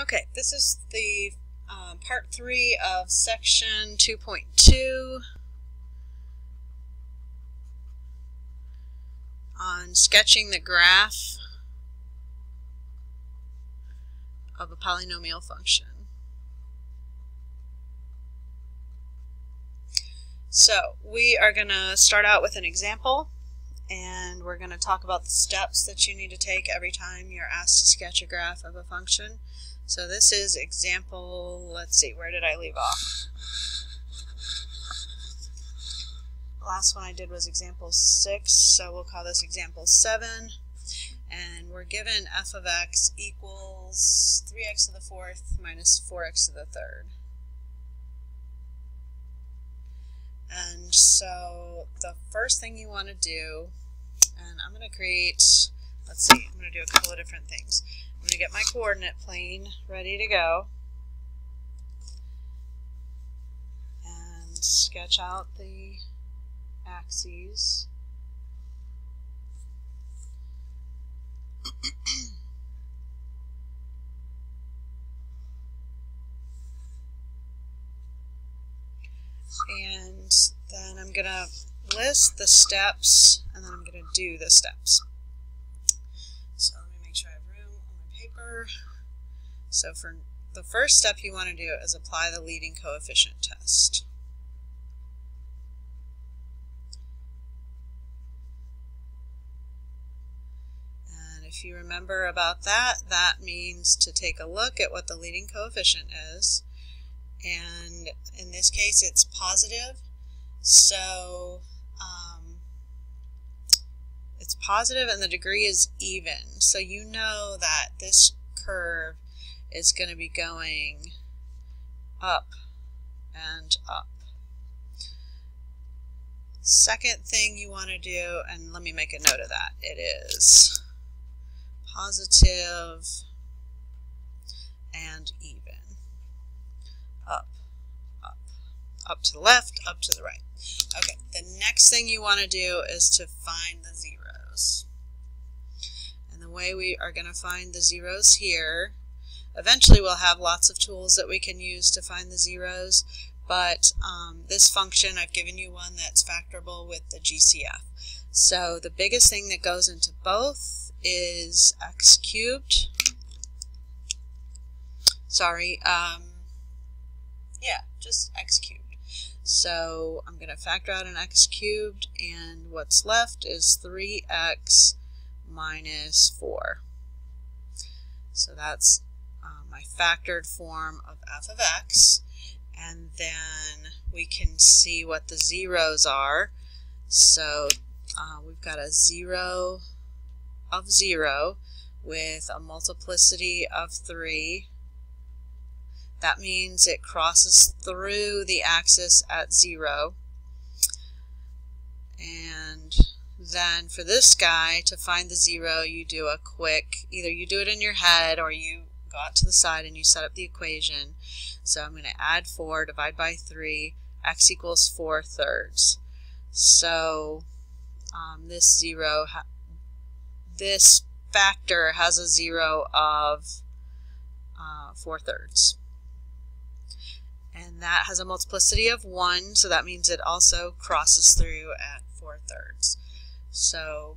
Okay, this is the part 3 of section 2.2 on sketching the graph of a polynomial function. So we are going to start out with an example, and we're going to talk about the steps that you need to take every time you're asked to sketch a graph of a function. So this is example, let's see, where did I leave off? The last one I did was example 6, so we'll call this example 7. And we're given f of x equals 3x to the 4th minus 4x to the 3rd. And so the first thing you want to do, and I'm going to create, let's see, I'm going to do a couple of different things. I'm going to get my coordinate plane ready to go and sketch out the axes. And then I'm going to list the steps, and then I'm going to do the steps. So let me make sure I have room on my paper. So for the first step you want to do is apply the leading coefficient test. And if you remember about that, that means to take a look at what the leading coefficient is. And in this case it's positive, so it's positive and the degree is even. So you know that this curve is going to be going up and up. Second thing you want to do, and let me make a note of that, it is positive and even. Up to the left, up to the right. Okay, the next thing you want to do is to find the zeros. And the way we are going to find the zeros here, eventually we'll have lots of tools that we can use to find the zeros, but this function, I've given you one that's factorable with the GCF. So the biggest thing that goes into both is x cubed. Sorry, yeah, just x cubed. So I'm going to factor out an x cubed, and what's left is 3x minus 4. So that's my factored form of f of x. And then we can see what the zeros are. So we've got a 0 of 0 with a multiplicity of 3. That means it crosses through the axis at 0. And then for this guy, to find the 0, you do a quick, either you do it in your head or you go out to the side and you set up the equation. So I'm going to add 4, divide by 3, x equals 4/3. So this factor has a 0 of 4/3. And that has a multiplicity of 1, so that means it also crosses through at 4/3. So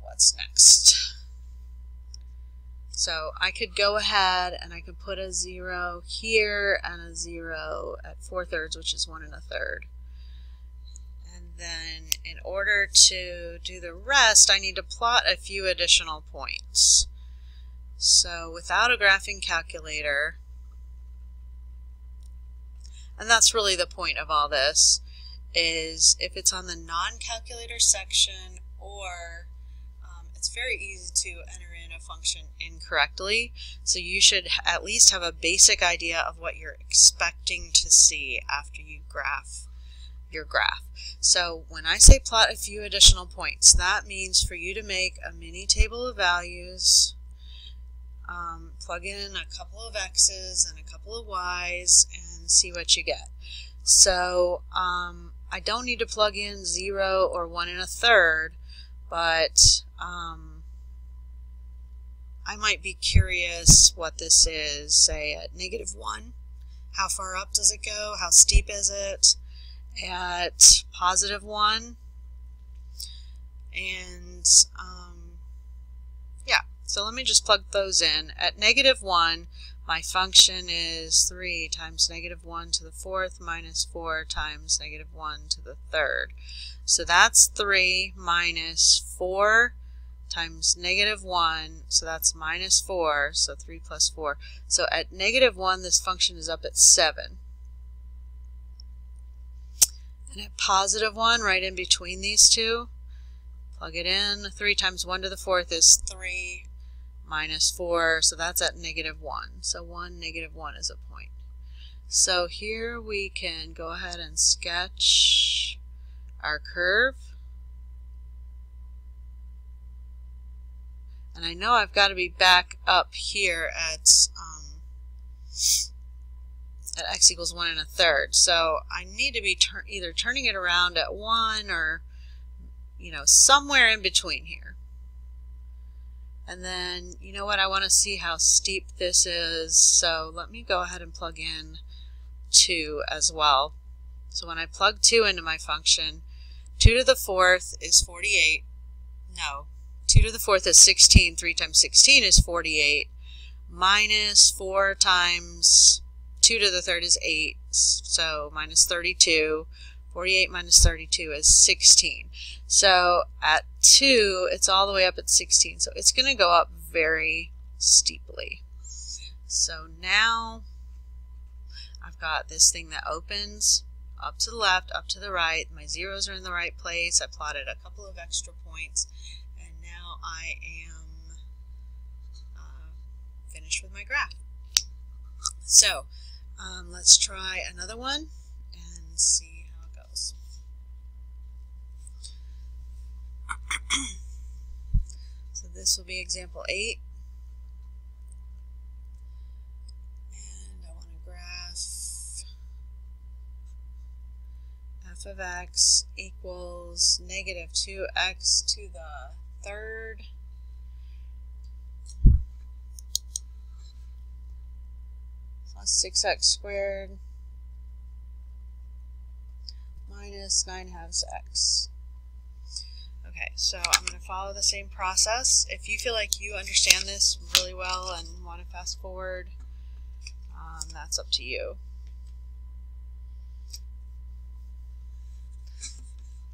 what's next? So I could go ahead and I could put a 0 here and a 0 at 4/3, which is 1 1/3. And then in order to do the rest, I need to plot a few additional points. So without a graphing calculator, and that's really the point of all this, is if it's on the non-calculator section, or it's very easy to enter in a function incorrectly, so you should at least have a basic idea of what you're expecting to see after you graph your graph. So when I say plot a few additional points, that means for you to make a mini table of values, plug in a couple of x's and a couple of y's and see what you get. So I don't need to plug in 0 or 1 1/3, but I might be curious what this is, say at -1. How far up does it go? How steep is it? At +1. And yeah, so let me just plug those in. At -1, my function is 3 times -1 to the 4th minus 4 times -1 to the 3rd. So that's 3 minus 4 times -1, so that's -4, so 3 plus 4. So at -1, this function is up at 7. And at +1, right in between these two, plug it in. 3 times 1 to the 4th is 3 minus 4, so that's at -1. So 1, -1 is a point. So here we can go ahead and sketch our curve. And I know I've got to be back up here at x equals 1 1/3. So I need to be either turning it around at 1 or, you know, somewhere in between here. And then, you know what, I want to see how steep this is, so let me go ahead and plug in 2 as well. So when I plug 2 into my function, 2 to the 4th is 48. No, 2 to the 4th is 16. 3 times 16 is 48. Minus 4 times 2 to the 3rd is 8, so minus 32. 48 minus 32 is 16. So at 2, it's all the way up at 16. So it's going to go up very steeply. So now I've got this thing that opens up to the left, up to the right. My zeros are in the right place. I plotted a couple of extra points. And now I am finished with my graph. So let's try another one and see how it goes. So this will be example 8. And I want to graph f of x equals -2x to the 3rd plus 6x squared minus 9/2 x. Okay, so I'm going to follow the same process. If you feel like you understand this really well and want to fast forward, that's up to you.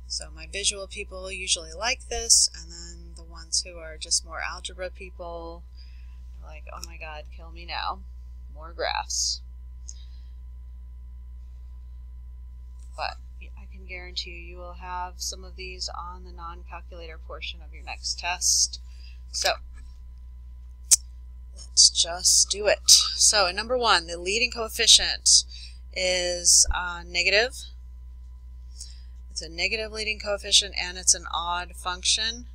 So my visual people usually like this, and then the ones who are just more algebra people are like, oh my god, kill me now. More graphs. But I can guarantee you will have some of these on the non-calculator portion of your next test. So let's just do it. So in number 1, the leading coefficient is negative. It's a negative leading coefficient and it's an odd function.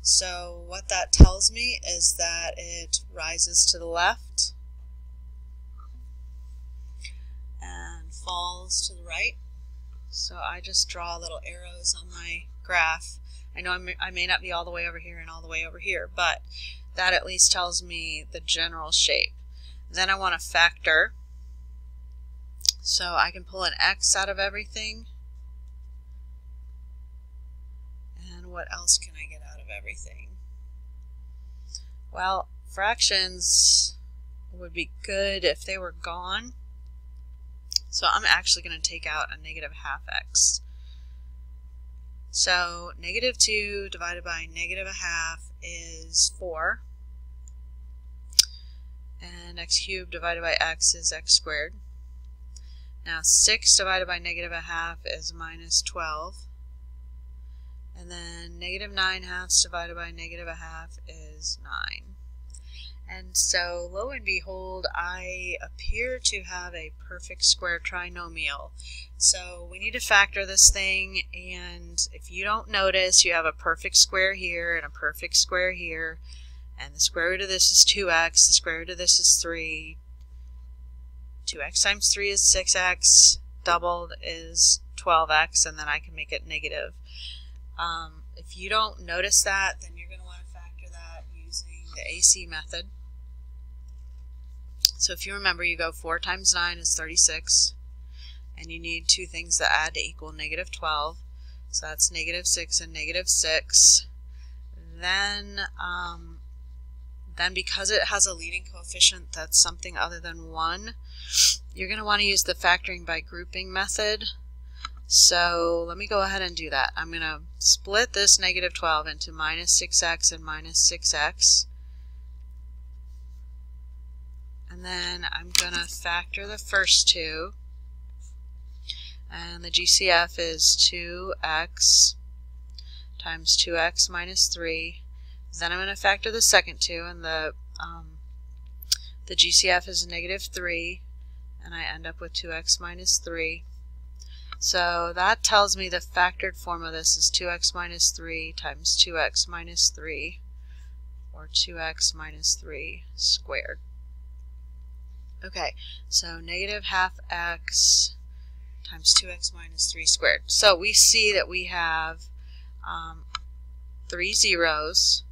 So what that tells me is that it rises to the left and falls to the right. So I just draw little arrows on my graph. I know I may not be all the way over here and all the way over here, but that at least tells me the general shape. Then I want to factor. So I can pull an x out of everything. And what else can I get out of everything? Well, fractions would be good if they were gone. So I'm actually going to take out a -1/2 x. So -2 divided by -1/2 is 4. And x cubed divided by x is x squared. Now 6 divided by -1/2 is -12. And then -9/2 divided by -1/2 is 9. And so, lo and behold, I appear to have a perfect square trinomial. So we need to factor this thing, and if you don't notice, you have a perfect square here and a perfect square here, and the square root of this is 2x, the square root of this is 3. 2x times 3 is 6x, doubled is 12x, and then I can make it negative. If you don't notice that, then you're going to want to factor that using the AC method. So if you remember, you go 4 times 9 is 36, and you need two things that add to equal negative 12. So that's negative 6 and negative 6. Then because it has a leading coefficient that's something other than 1, you're going to want to use the factoring by grouping method. So let me go ahead and do that. I'm going to split this negative 12 into minus 6x and minus 6x. And then I'm going to factor the first two. And the GCF is 2x times 2x minus 3. Then I'm going to factor the second two, and the GCF is negative 3, and I end up with 2x minus 3. So that tells me the factored form of this is 2x minus 3 times 2x minus 3, or 2x minus 3 squared. Okay, so negative half x times 2x minus 3 squared. So we see that we have 3 zeros.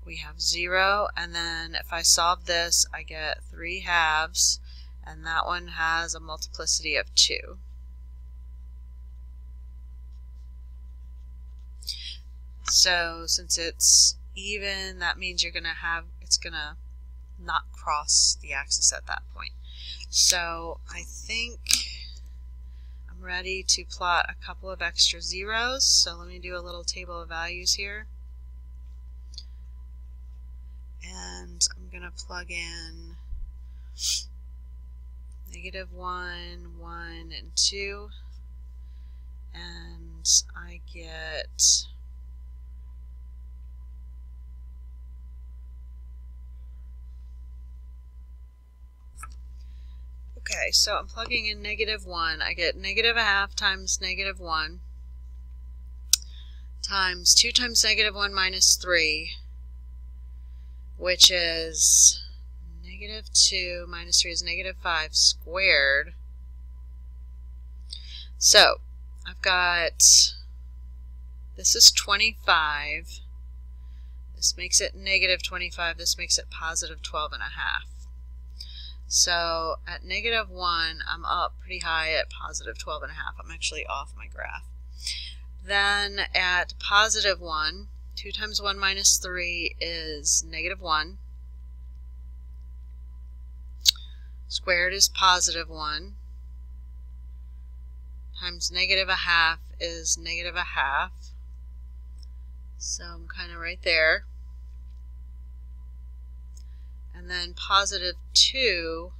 We have 0, and then if I solve this, I get 3 halves, and that one has a multiplicity of 2. So since it's even, that means you're going to have, it's going to not cross the axis at that point. So I think I'm ready to plot a couple of extra zeros. So let me do a little table of values here. And I'm going to plug in negative 1, 1, and 2. And I get okay, so I'm plugging in negative 1. I get negative a half times negative 1 times 2 times negative 1 minus 3, which is negative 2 minus 3 is negative 5 squared. So I've got, this is 25. This makes it negative 25. This makes it positive 12 and a half. So at negative 1, I'm up pretty high at positive 12 and a half. I'm actually off my graph. Then at positive 1, 2 times 1 minus 3 is negative 1. Squared is positive 1. Times negative a half is negative a half. So I'm kind of right there. And then positive 2,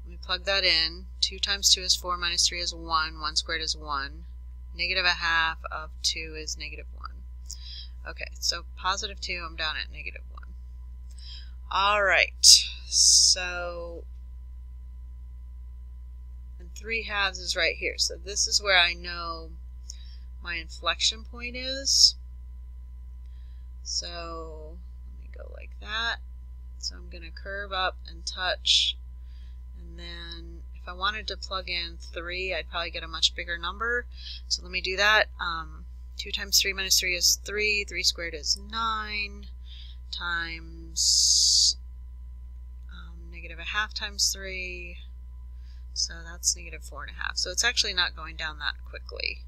let me plug that in. 2 times 2 is 4, minus 3 is 1. 1 squared is 1. Negative a half of 2 is negative 1. Okay, so positive 2, I'm down at negative 1. Alright, so and 3 halves is right here. So this is where I know my inflection point is. So let me go like that. So I'm going to curve up and touch, and then if I wanted to plug in 3, I'd probably get a much bigger number. So let me do that. 2 times 3 minus 3 is 3. 3 squared is 9 times negative a half times 3. So that's negative 4 and a half. So it's actually not going down that quickly.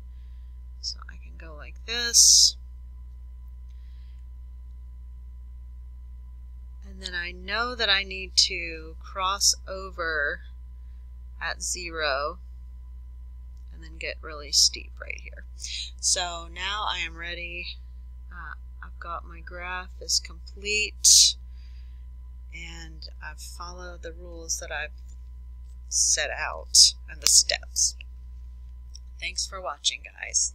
So I can go like this. And then I know that I need to cross over at 0 and then get really steep right here. So now I am ready. I've got my graph is complete, and I've followed the rules that I've set out and the steps. Thanks for watching, guys.